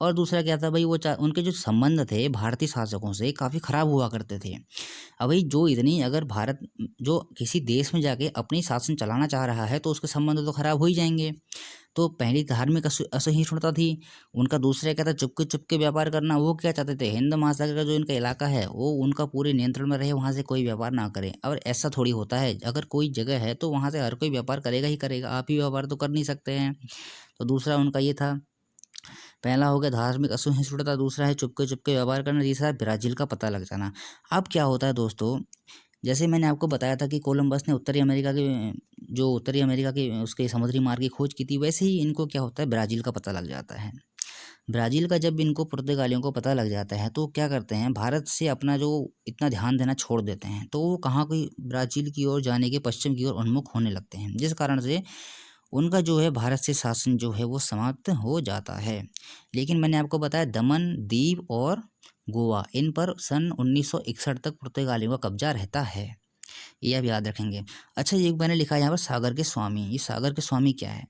और दूसरा क्या था भाई, वो उनके जो संबंध थे भारतीय शासकों से काफ़ी ख़राब हुआ करते थे। अब भाई जो इतनी, अगर भारत जो किसी देश में जाके अपनी शासन चलाना चाह रहा है तो उसके संबंध तो ख़राब हो ही जाएंगे। तो पहली धार्मिक असहिष्णुता थी उनका। दूसरा क्या था, चुपके चुपके व्यापार करना। वो क्या चाहते थे, हिंद महासागर का जो इनका इलाका है वो उनका पूरे नियंत्रण में रहे, वहाँ से कोई व्यापार ना करे। और ऐसा थोड़ी होता है, अगर कोई जगह है तो वहाँ से हर कोई व्यापार करेगा ही करेगा, आप ही व्यापार तो कर नहीं सकते हैं। तो दूसरा उनका ये था, पहला हो गया धार्मिक असहिष्णुता, दूसरा है चुपके चुपके व्यापार करना, तीसरा है ब्राज़ील का पता लग जाना। अब क्या होता है दोस्तों, जैसे मैंने आपको बताया था कि कोलंबस ने उत्तरी अमेरिका के उसके समुद्री मार्ग की खोज की थी, वैसे ही इनको क्या होता है, ब्राज़ील का पता लग जाता है। ब्राज़ील का जब इनको पुर्तगालियों को पता लग जाता है तो क्या करते हैं, भारत से अपना जो इतना ध्यान देना छोड़ देते हैं। तो वो कहाँ की, ब्राज़ील की ओर जाने के, पश्चिम की ओर उन्मुख होने लगते हैं, जिस कारण से उनका जो है भारत से शासन जो है वो समाप्त हो जाता है। लेकिन मैंने आपको बताया दमन दीव और गोवा, इन पर सन 1961 तक पुर्तगालियों का कब्जा रहता है, ये आप याद रखेंगे। अच्छा, एक मैंने लिखा है यहाँ पर सागर के स्वामी। ये सागर के स्वामी क्या है,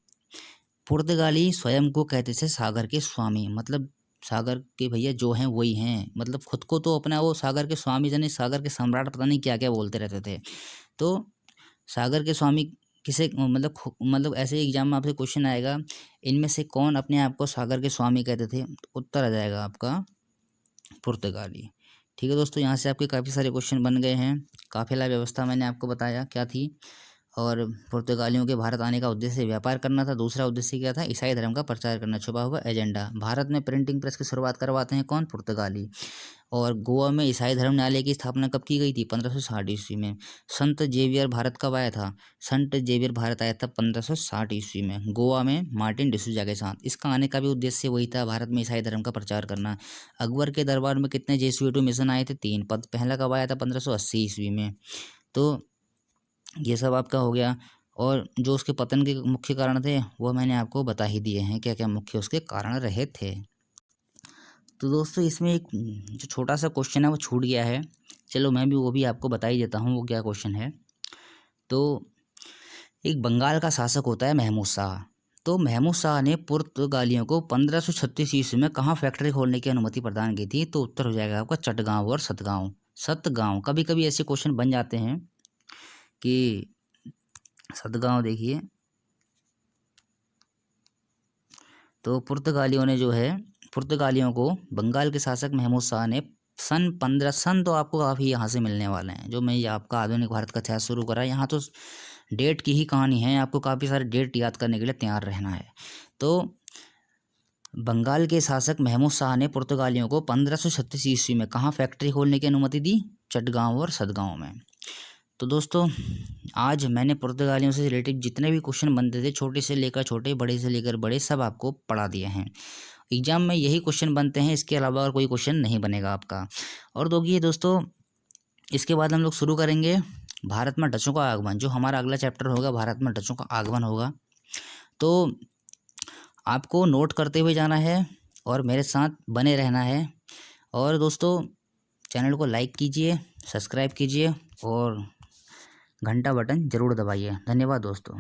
पुर्तगाली स्वयं को कहते थे सागर के स्वामी। मतलब सागर के भैया जो हैं वही हैं, मतलब खुद को तो अपना वो सागर के स्वामी जाने, सागर के सम्राट पता नहीं क्या क्या बोलते रहते थे। तो सागर के स्वामी किसे, मतलब ऐसे एग्जाम में आपसे क्वेश्चन आएगा, इनमें से कौन अपने आप को सागर के स्वामी कहते थे, तो उत्तर आ जाएगा आपका पुर्तगाली। ठीक है दोस्तों, यहाँ से आपके काफ़ी सारे क्वेश्चन बन गए हैं। काफिला व्यवस्था मैंने आपको बताया क्या थी, और पुर्तगालियों के भारत आने का उद्देश्य व्यापार करना था। दूसरा उद्देश्य क्या था, ईसाई धर्म का प्रचार करना, छुपा हुआ एजेंडा। भारत में प्रिंटिंग प्रेस की शुरुआत करवाते हैं कौन, पुर्तगाली। और गोवा में ईसाई धर्म न्यायालय की स्थापना कब की गई थी, 1560 ईस्वी में। संत जेवियर भारत कब आया था, संत जेवियर भारत आया था 1560 ईस्वी में, गोवा में मार्टिन डिसूजा के साथ। इसका आने का भी उद्देश्य वही था, भारत में ईसाई धर्म का प्रचार करना। अकबर के दरबार में कितने जेसुइट मिशन आए थे, 3 पद। पहला कब आया था, 1580 ईस्वी में। तो ये सब आपका हो गया। और जो उसके पतन के मुख्य कारण थे वो मैंने आपको बता ही दिए हैं, क्या क्या मुख्य उसके कारण रहे थे। तो दोस्तों इसमें एक जो छोटा सा क्वेश्चन है वो छूट गया है, चलो मैं भी वो भी आपको बता ही देता हूँ वो क्या क्वेश्चन है। तो एक बंगाल का शासक होता है महमूद शाह। तो महमूद शाह ने पुर्तगालियों को 1536 ईस्वी में कहाँ फैक्ट्री खोलने की अनुमति प्रदान की थी? तो उत्तर हो जाएगा आपका चटगांव और सतगांव। सतगांव, कभी कभी ऐसे क्वेश्चन बन जाते हैं कि सतगांव देखिए। तो पुर्तगालियों ने जो है, पुर्तगालियों को बंगाल के शासक महमूद शाह ने सन तो आपको काफ़ी यहाँ से मिलने वाले हैं, जो मैं ये आपका आधुनिक भारत का इतिहास शुरू करा, यहाँ तो डेट की ही कहानी है, आपको काफ़ी सारे डेट याद करने के लिए तैयार रहना है। तो बंगाल के शासक महमूद शाह ने पुर्तगालियों को 1536 ईस्वी में कहाँ फैक्ट्री खोलने की अनुमति दी? चटगांव और सतगांव में। तो दोस्तों आज मैंने पुर्तगालियों से रिलेटेड जितने भी क्वेश्चन बनते थे, छोटे से लेकर छोटे, बड़े से लेकर बड़े, सब आपको पढ़ा दिए हैं। एग्जाम में यही क्वेश्चन बनते हैं, इसके अलावा और कोई क्वेश्चन नहीं बनेगा आपका। और देखिए दोस्तों, इसके बाद हम लोग शुरू करेंगे भारत में डचों का आगमन, जो हमारा अगला चैप्टर होगा, भारत में डचों का आगमन होगा। तो आपको नोट करते हुए जाना है और मेरे साथ बने रहना है। और दोस्तों चैनल को लाइक कीजिए, सब्सक्राइब कीजिए और घंटा बटन ज़रूर दबाइए। धन्यवाद दोस्तों।